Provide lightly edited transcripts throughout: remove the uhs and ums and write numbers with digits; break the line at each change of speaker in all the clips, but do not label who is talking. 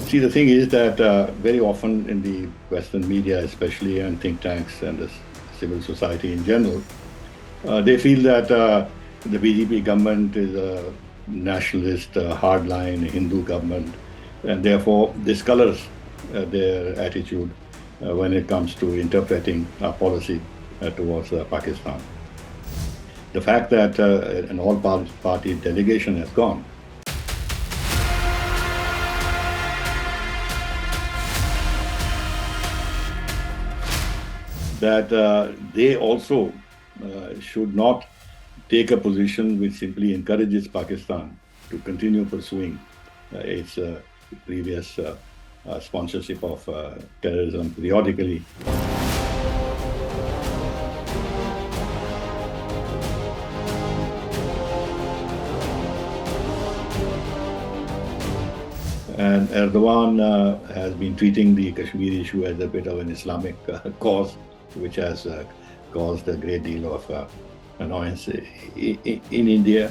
See, the thing is that very often in the Western media, especially, and think tanks and the civil society in general, they feel that the BJP government is a nationalist, hardline Hindu government, and therefore this colors their attitude when it comes to interpreting our policy towards Pakistan. The fact that an all-party delegation has gone, that they also should not take a position which simply encourages Pakistan to continue pursuing its previous sponsorship of terrorism periodically. And Erdogan has been treating the Kashmir issue as a bit of an Islamic cause, which has caused a great deal of annoyance in India.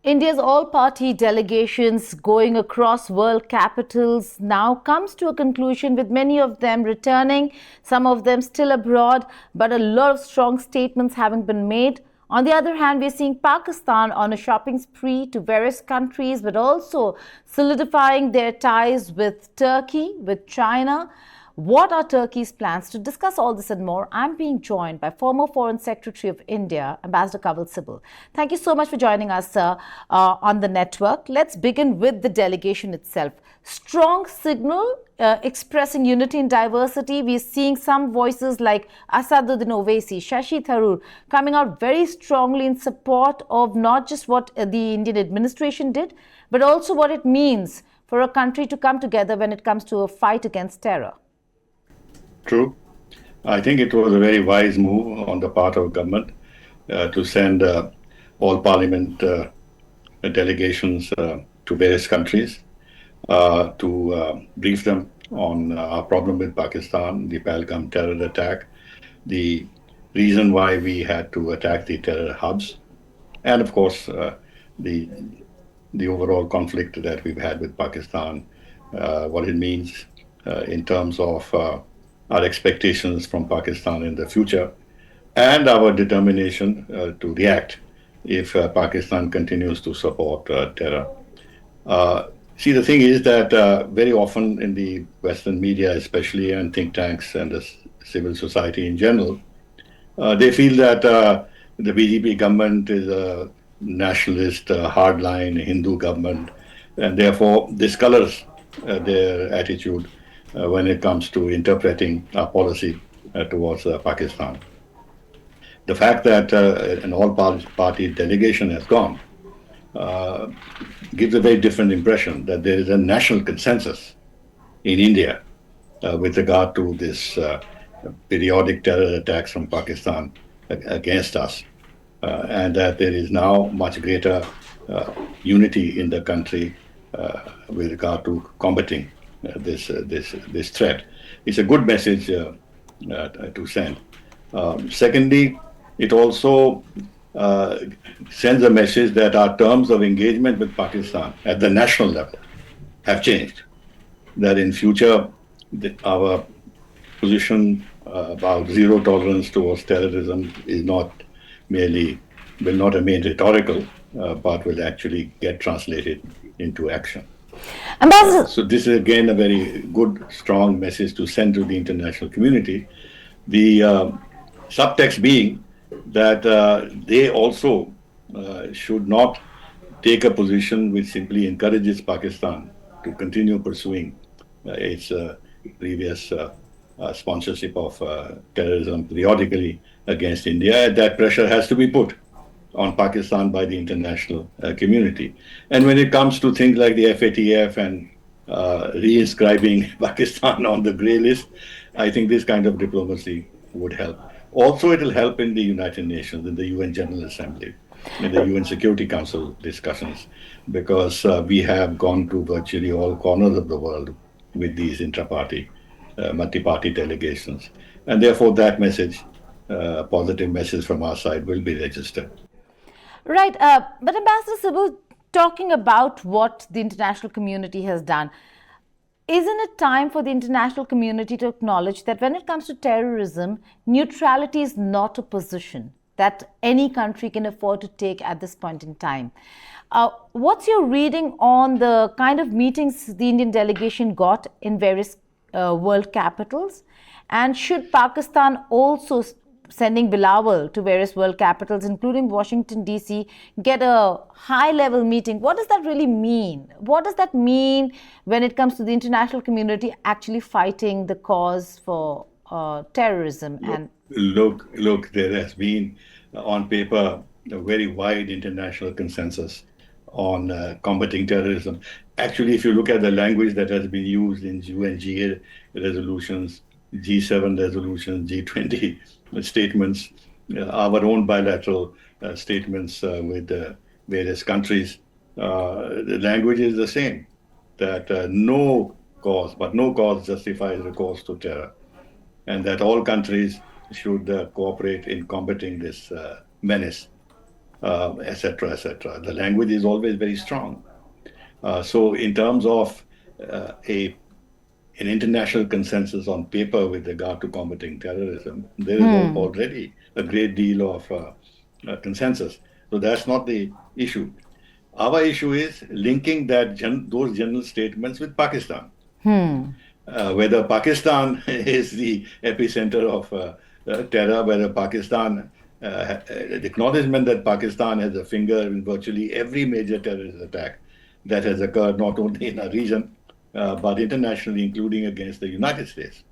India's all-party delegations going across world capitals now comes to a conclusion, with many of them returning, some of them still abroad, but a lot of strong statements having been made. On the other hand, we're seeing Pakistan on a shopping spree to various countries, but also solidifying their ties with Turkey, with China. What are Turkey's plans? To discuss all this and more, I'm being joined by former Foreign Secretary of India, Ambassador Kanwal Sibal. Thank you so much for joining us, sir, on the network. Let's begin with the delegation itself. Strong signal expressing unity in diversity. We're seeing some voices like Asaduddin Owaisi, Shashi Tharoor coming out very strongly in support of not just what the Indian administration did, but also what it means for a country to come together when it comes to a fight against terror.
True. I think it was a very wise move on the part of government to send all parliament delegations to various countries to brief them on our problem with Pakistan, the Pahalgam terror attack, the reason why we had to attack the terror hubs, and of course the overall conflict that we've had with Pakistan, what it means in terms of our expectations from Pakistan in the future, and our determination to react if Pakistan continues to support terror. See, the thing is that very often in the Western media, especially, and think tanks and the civil society in general, they feel that the BJP government is a nationalist, hardline Hindu government, and therefore this colors their attitude when it comes to interpreting our policy towards Pakistan. The fact that an all-party delegation has gone gives a very different impression that there is a national consensus in India with regard to this periodic terror attacks from Pakistan against us, and that there is now much greater unity in the country with regard to combating this threat. It's a good message to send. Secondly, it also sends a message that our terms of engagement with Pakistan at the national level have changed. That in future, our position about zero tolerance towards terrorism is will not remain rhetorical, but will actually get translated into action. So this is again a very good, strong message to send to the international community. The subtext being that they also should not take a position which simply encourages Pakistan to continue pursuing its previous sponsorship of terrorism periodically against India. That pressure has to be put on Pakistan by the international community. And when it comes to things like the FATF and reinscribing Pakistan on the grey list, I think this kind of diplomacy would help. Also, it will help in the United Nations, in the UN General Assembly, in the UN Security Council discussions, because we have gone to virtually all corners of the world with these intra-party, multi-party delegations. And therefore, that message, positive message from our side, will be registered.
Right. But Ambassador Sibal, talking about what the international community has done, isn't it time for the international community to acknowledge that when it comes to terrorism, neutrality is not a position that any country can afford to take at this point in time? What's your reading on the kind of meetings the Indian delegation got in various world capitals? And should Pakistan also sending Bilawal to various world capitals, including Washington, D.C., get a high level meeting? What does that really mean? What does that mean when it comes to the international community actually fighting the cause for terrorism?
Look, look, there has been on paper a very wide international consensus on combating terrorism. Actually, if you look at the language that has been used in UNGA resolutions, G7 resolutions, G20 statements, our own bilateral statements with various countries, the language is the same, that no cause justifies recourse to terror, and that all countries should cooperate in combating this menace, etc., etc. The language is always very strong. So, in terms of a an international consensus on paper with regard to combating terrorism, there is already a great deal of consensus. So that's not the issue. Our issue is linking those general statements with Pakistan. Whether Pakistan is the epicenter of terror, whether the acknowledgement that Pakistan has a finger in virtually every major terrorist attack that has occurred not only in our region, but internationally, including against the United States.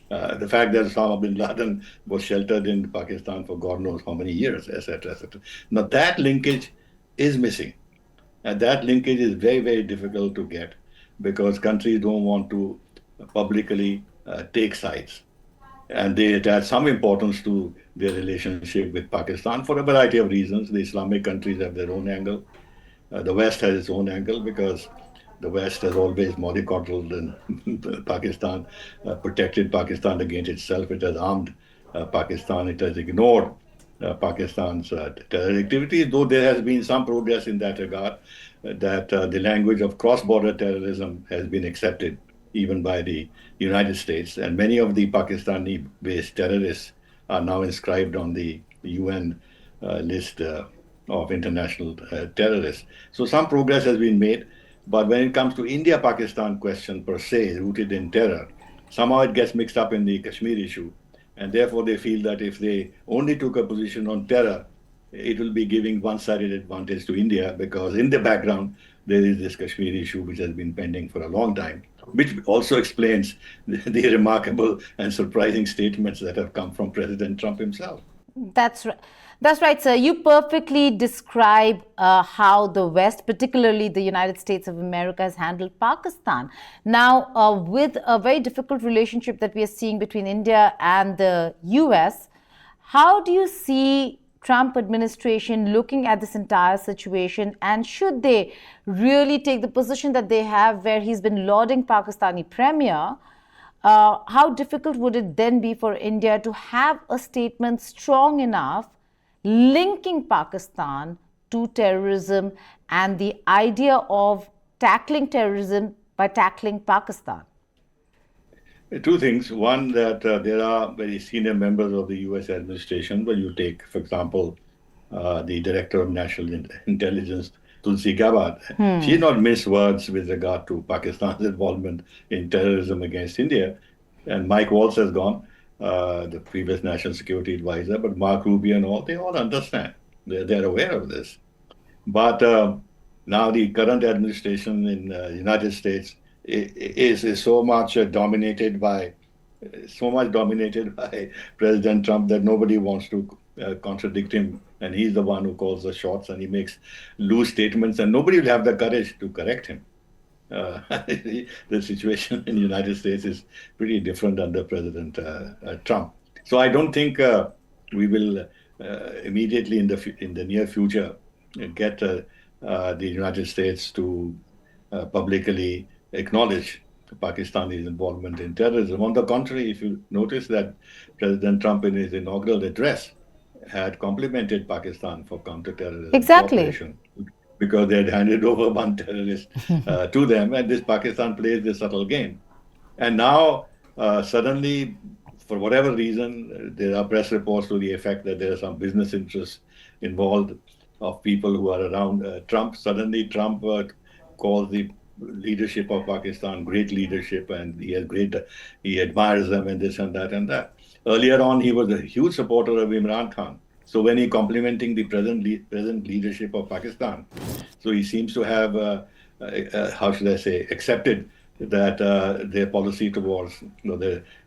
The fact that Osama bin Laden was sheltered in Pakistan for God knows how many years, etc., etc. Now that linkage is missing. And that linkage is very, very difficult to get because countries don't want to publicly take sides. And they attach some importance to their relationship with Pakistan for a variety of reasons. The Islamic countries have their own angle. The West has its own angle because the West has always mollycoddled and Pakistan, protected Pakistan against itself. It has armed Pakistan. It has ignored Pakistan's terror activities, though there has been some progress in that regard, that the language of cross-border terrorism has been accepted even by the United States. And many of the Pakistani-based terrorists are now inscribed on the UN list of international terrorists. So some progress has been made. But when it comes to India-Pakistan question per se, rooted in terror, somehow it gets mixed up in the Kashmir issue. And therefore they feel that if they only took a position on terror, it will be giving one-sided advantage to India because in the background, there is this Kashmir issue which has been pending for a long time, which also explains the remarkable and surprising statements that have come from President Trump himself.
That's right. That's right, sir. You perfectly describe how the West, particularly the United States of America, has handled Pakistan. Now, with a very difficult relationship that we are seeing between India and the US, how do you see Trump administration looking at this entire situation, and should they really take the position that they have where he's been lauding Pakistani premier? How difficult would it then be for India to have a statement strong enough linking Pakistan to terrorism and the idea of tackling terrorism by tackling Pakistan?
Two things. One, that there are very senior members of the US administration. When you take, for example, the Director of National Intelligence, Tulsi Gabbard, she did not mince words with regard to Pakistan's involvement in terrorism against India. And Mike Waltz has gone, the previous National Security Advisor, but Mark Rubio and all, they all understand. They're aware of this. But now the current administration in the United States is so much dominated by President Trump that nobody wants to contradict him, and he's the one who calls the shots, and he makes loose statements, and nobody will have the courage to correct him. The situation in the United States is pretty different under President Trump. So I don't think we will immediately in the near future get the United States to publicly acknowledge Pakistani's involvement in terrorism. On the contrary, if you notice that President Trump in his inaugural address had complimented Pakistan for counterterrorism
Exactly.
cooperation because they had handed over one terrorist to them, and this Pakistan plays this subtle game. And now, suddenly, for whatever reason, there are press reports to the effect that there are some business interests involved of people who are around Trump. Suddenly, Trump calls the leadership of Pakistan great leadership, and he admires them, and this and that and that. Earlier on, he was a huge supporter of Imran Khan. So when he complimenting the present leadership of Pakistan, so he seems to have, how should I say, accepted that their policy towards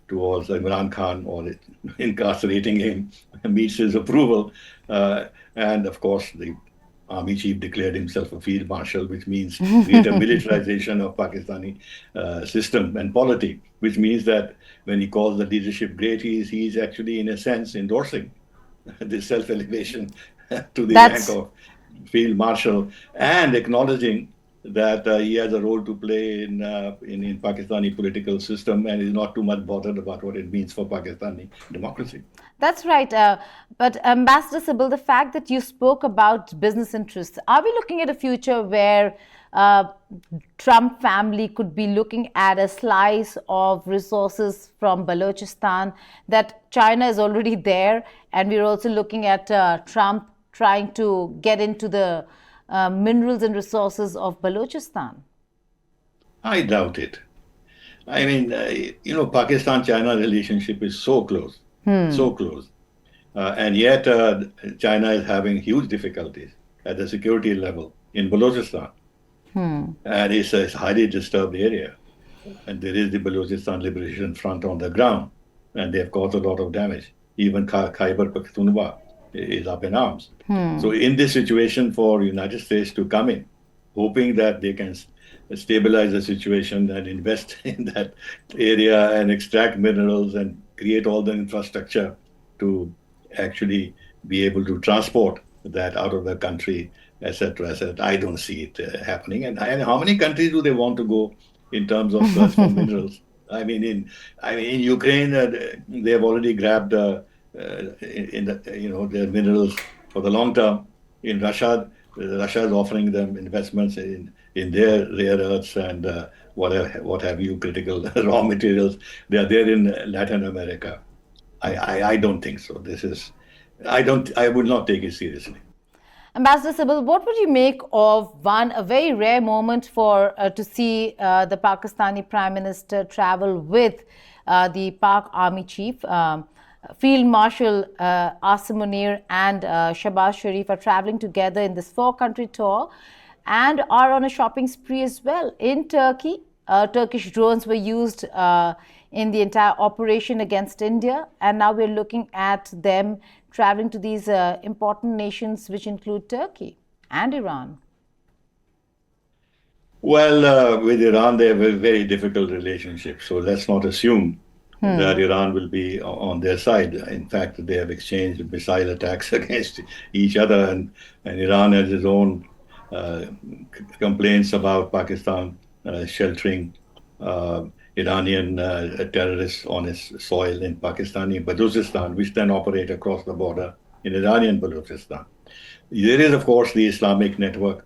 towards Imran Khan or incarcerating him meets his approval. And of course, the army chief declared himself a field marshal, which means greater militarization of Pakistani system and polity, which means that when he calls the leadership great, he's actually, in a sense, endorsing this self-elevation to the rank
That's
of field marshal and acknowledging that he has a role to play in Pakistani political system and is not too much bothered about what it means for Pakistani democracy.
That's right. But Ambassador Sibal, the fact that you spoke about business interests, are we looking at a future where uh, Trump family could be looking at a slice of resources from Balochistan, that China is already there, and we're also looking at Trump trying to get into the minerals and resources of Balochistan?
I doubt it. I mean, Pakistan-China relationship is so close, and yet China is having huge difficulties at the security level in Balochistan, and it's a highly disturbed area. And there is the Balochistan Liberation Front on the ground, and they have caused a lot of damage. Even Khyber Pakhtunkhwa is up in arms. So, in this situation, for United States to come in, hoping that they can stabilize the situation and invest in that area and extract minerals and create all the infrastructure to actually be able to transport that out of the country, etc., etc. I don't see it happening. And how many countries do they want to go in terms of search for minerals? I mean, in Ukraine, they have already grabbed their minerals for the long term. In Russia, Russia is offering them investments in their rare earths and what have you, critical raw materials. They are there in Latin America. I don't think so. I would not take it seriously.
Ambassador Sibal, what would you make of a very rare moment for to see the Pakistani Prime Minister travel with the Pak Army Chief, Field Marshal Asim Munir and Shahbaz Sharif are traveling together in this four-country tour and are on a shopping spree as well in Turkey. Turkish drones were used in the entire operation against India, and now we're looking at them traveling to these important nations, which include Turkey and Iran.
Well, with Iran, they have a very difficult relationship. So let's not assume that Iran will be on their side. In fact, they have exchanged missile attacks against each other, and Iran has its own uh, complaints about Pakistan sheltering uh, Iranian terrorists on its soil in Pakistani Balochistan, which then operate across the border in Iranian Balochistan. There is, of course, the Islamic network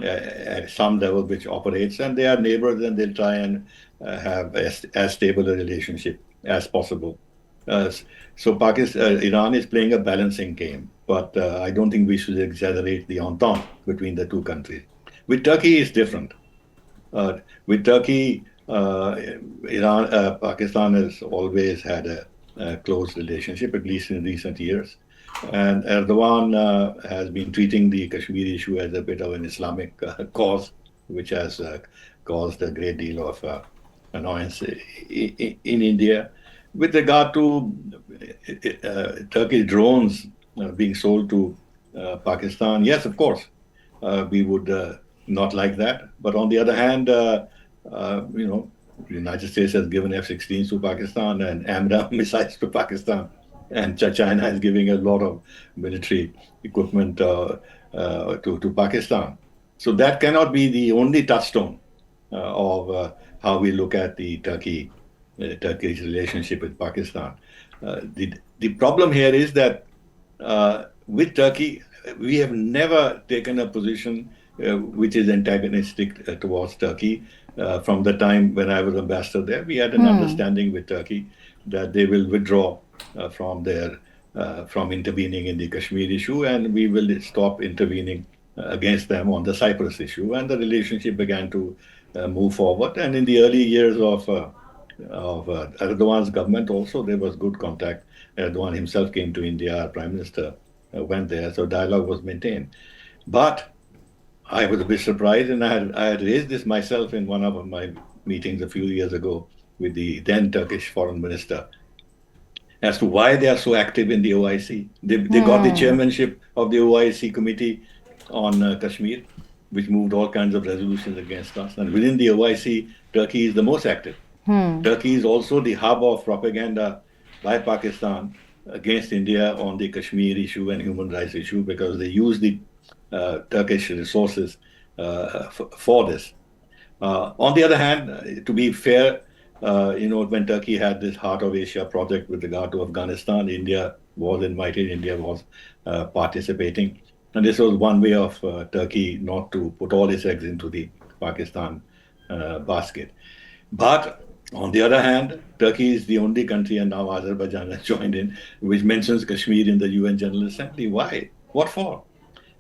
at some level which operates, and they are neighbors, and they'll try and have as stable a relationship as possible. Uh, so Iran is playing a balancing game, but I don't think we should exaggerate the entente between the two countries. With Turkey, it's different. With Turkey, Pakistan has always had a close relationship, at least in recent years. And Erdogan has been treating the Kashmir issue as a bit of an Islamic cause, which has caused a great deal of annoyance in India. With regard to Turkish drones being sold to Pakistan, yes, of course, we would not like that. But on the other hand, the United States has given F-16s to Pakistan and AMRAAM missiles to Pakistan, and China is giving a lot of military equipment to Pakistan. So that cannot be the only touchstone of how we look at the Turkish relationship with Pakistan. The problem here is that with Turkey, we have never taken a position which is antagonistic towards Turkey. From the time when I was ambassador there, we had an understanding with Turkey that they will withdraw from intervening in the Kashmir issue, and we will stop intervening against them on the Cyprus issue. And the relationship began to move forward. And in the early years of Erdogan's government also, there was good contact. Erdogan himself came to India, our prime minister went there, so dialogue was maintained. But I was a bit surprised, and I had raised this myself in one of my meetings a few years ago with the then Turkish foreign minister as to why they are so active in the OIC. They got the chairmanship of the OIC committee on Kashmir, which moved all kinds of resolutions against us. And within the OIC, Turkey is the most active. Turkey is also the hub of propaganda by Pakistan against India on the Kashmir issue and human rights issue because they use the Turkish resources for this. On the other hand, to be fair, when Turkey had this Heart of Asia project with regard to Afghanistan, India was invited, India was participating. And this was one way of Turkey not to put all its eggs into the Pakistan basket. But on the other hand, Turkey is the only country, and now Azerbaijan has joined in, which mentions Kashmir in the UN General Assembly. Why? What for?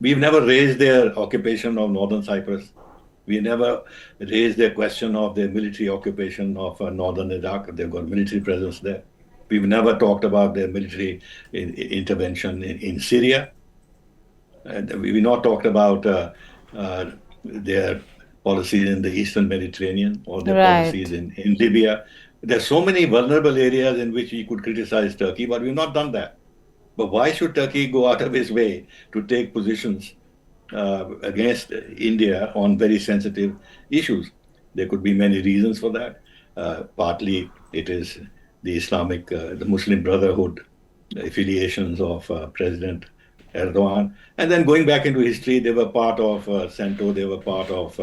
We've never raised their occupation of northern Cyprus. We never raised the question of their military occupation of northern Iraq. They've got military presence there. We've never talked about their military intervention in Syria. And we've not talked about their policies in the Eastern Mediterranean or their policies in Libya. There's so many vulnerable areas in which we could criticize Turkey, but we've not done that. But why should Turkey go out of its way to take positions against India on very sensitive issues? There could be many reasons for that. Partly it is the Muslim Brotherhood affiliations of President Erdogan. And then going back into history, they were part of CENTO, they were part of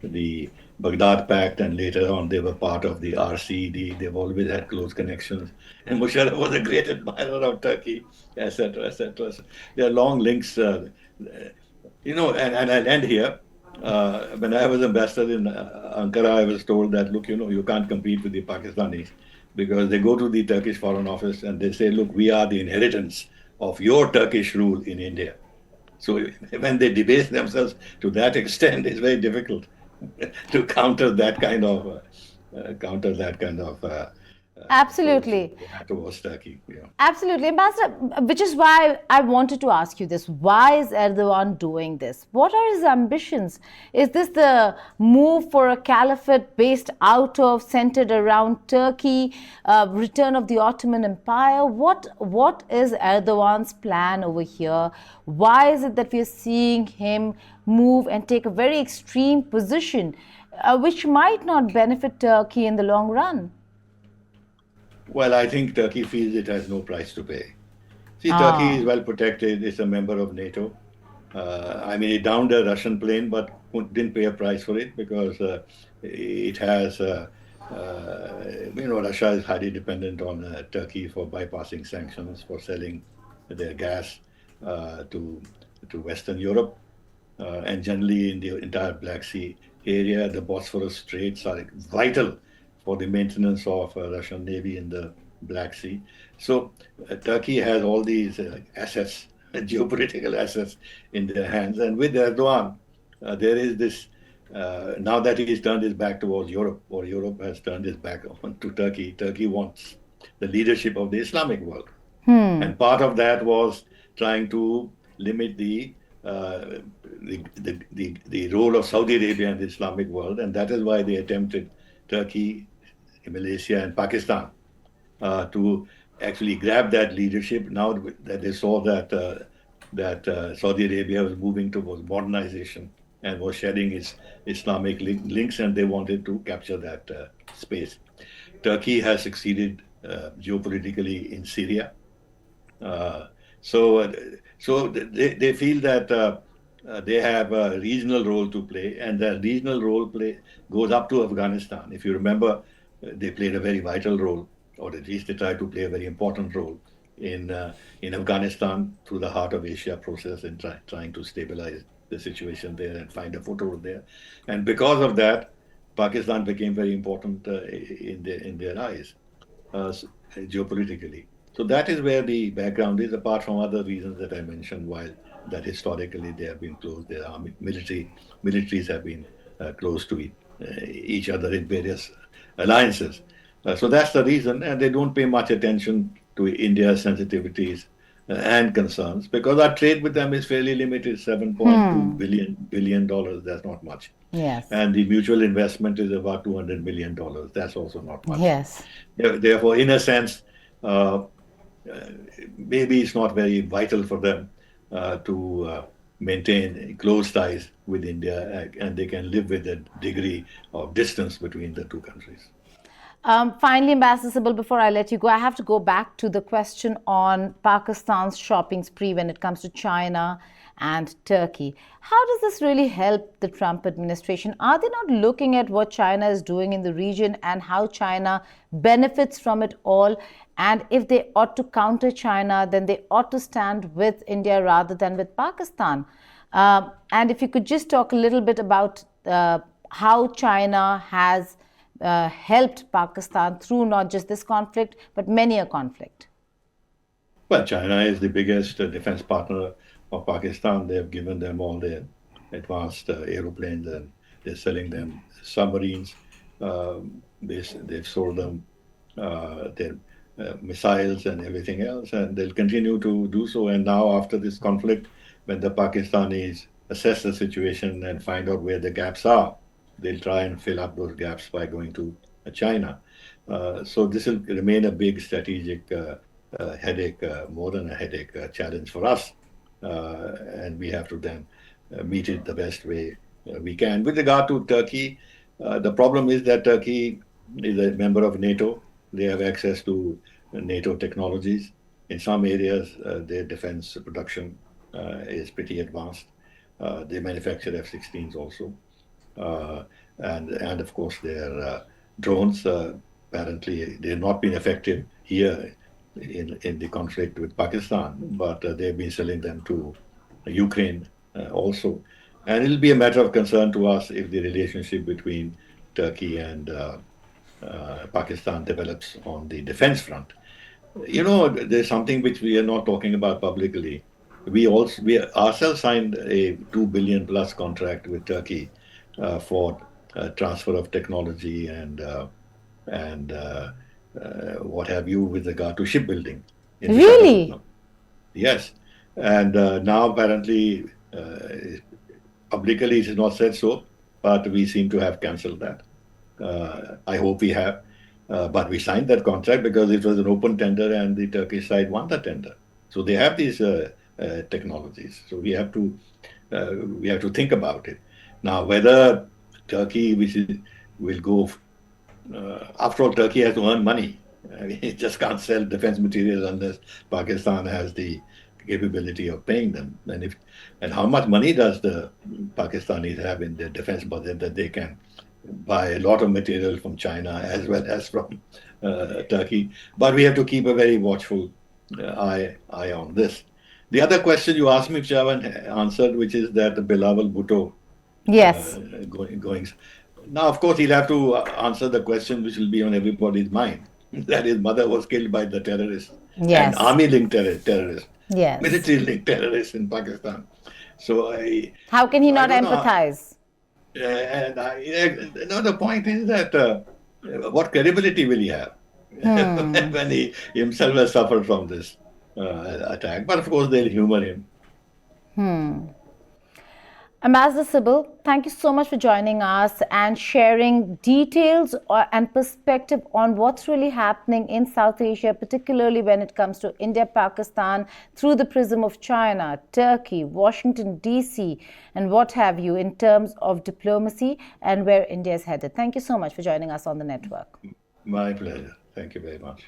the Baghdad Pact, and later on they were part of the RCD. They've always had close connections. And Musharraf was a great admirer of Turkey, etc., etc. So there are long links, and I'll end here. When I was ambassador in Ankara, I was told that, look, you can't compete with the Pakistanis because they go to the Turkish Foreign Office and they say, look, we are the inheritance of your Turkish rule in India. So when they debase themselves to that extent, it's very difficult to counter that kind of
Absolutely.
towards Turkey. Yeah.
Absolutely, Ambassador, which is why I wanted to ask you this. Why is Erdogan doing this? What are his ambitions? Is this the move for a caliphate based out of, centered around Turkey, return of the Ottoman Empire? What is Erdogan's plan over here? Why is it that we are seeing him move and take a very extreme position, which might not benefit Turkey in the long run?
Well, I think Turkey feels it has no price to pay. See, Turkey is well protected. It's a member of NATO. It downed a Russian plane, but didn't pay a price for it because it has, Russia is highly dependent on Turkey for bypassing sanctions, for selling their gas to Western Europe. And generally in the entire Black Sea area, the Bosphorus Straits are vital for the maintenance of Russian Navy in the Black Sea. So Turkey has all these assets, geopolitical assets in their hands. And with Erdogan, there is this, now that he's turned his back towards Europe, or Europe has turned his back on to Turkey, Turkey wants the leadership of the Islamic world. And part of that was trying to limit the role of Saudi Arabia in the Islamic world. And that is why they attempted Turkey, Malaysia, and Pakistan to actually grab that leadership. Now that they saw that Saudi Arabia was moving towards modernization and was shedding its Islamic links, and they wanted to capture that space. Turkey has succeeded geopolitically in Syria. So they feel that they have a regional role to play, and that regional role goes up to Afghanistan. If you remember, they played a very vital role, or at least they tried to play a very important role in Afghanistan through the Heart of Asia process and trying to stabilize the situation there and find a foothold there. And because of that, Pakistan became very important in their eyes geopolitically. So that is where the background is, apart from other reasons that I mentioned, while that historically they have been close, their militaries have been close to each other in various alliances. So that's the reason, and they don't pay much attention to India's sensitivities and concerns because our trade with them is fairly limited, 7.2 billion dollars. That's not much.
Yes.
And the mutual investment is about $200 million. That's also not much.
Yes.
Therefore, in a sense, maybe it's not very vital for them to maintain close ties with India, and they can live with a degree of distance between the two countries.
Finally, Ambassador Sibal, before I let you go, I have to go back to the question on Pakistan's shopping spree when it comes to China and Turkey. How does this really help the Trump administration? Are they not looking at what China is doing in the region and how China benefits from it all? And if they ought to counter China, then they ought to stand with India rather than with Pakistan. And if you could just talk a little bit about how China has helped Pakistan through not just this conflict, but many a conflict.
Well, China is the biggest defense partner of Pakistan. They have given them all their advanced aeroplanes, and they're selling them submarines. They've sold them their missiles and everything else, and they'll continue to do so. And now, after this conflict, when the Pakistanis assess the situation and find out where the gaps are, they'll try and fill up those gaps by going to China. So this will remain a big strategic headache, more than a headache, challenge for us. And we have to then meet it the best way we can. With regard to Turkey, the problem is that Turkey is a member of NATO. They have access to NATO technologies. In some areas, their defense production is pretty advanced. They manufacture F-16s also. And of course their drones, apparently they've not been effective here in the conflict with Pakistan, but they've been selling them to Ukraine also. And it'll be a matter of concern to us if the relationship between Turkey and Pakistan develops on the defense front. You know, there's something which we are not talking about publicly. We ourselves signed a $2 billion plus contract with Turkey for transfer of technology and what have you with regard to shipbuilding.
Really?
Yes. And now apparently publicly it is not said so, but we seem to have cancelled that. I hope we have. But we signed that contract because it was an open tender and the Turkish side won the tender. So they have these technologies. So we have to think about it. Now, whether Turkey will go, after all, Turkey has to earn money. I mean, it just can't sell defense materials unless Pakistan has the capability of paying them. And how much money does the Pakistanis have in their defense budget that they can buy a lot of material from China as well as from Turkey? But we have to keep a very watchful eye on this. The other question you asked me, which I haven't answered, which is that Bilawal Bhutto.
Yes.
Going. Now, of course, he'll have to answer the question which will be on everybody's mind. That his mother was killed by the terrorists.
Yes.
And army-linked terrorists.
Yes.
Military-linked terrorists in Pakistan. So
how can he not empathize?
The point is that what credibility will he have when he himself has suffered from this attack? But of course, they'll humor him.
Ambassador Sibal, thank you so much for joining us and sharing details and perspective on what's really happening in South Asia, particularly when it comes to India, Pakistan, through the prism of China, Turkey, Washington, D.C., and what have you, in terms of diplomacy and where India is headed. Thank you so much for joining us on the network.
My pleasure. Thank you very much.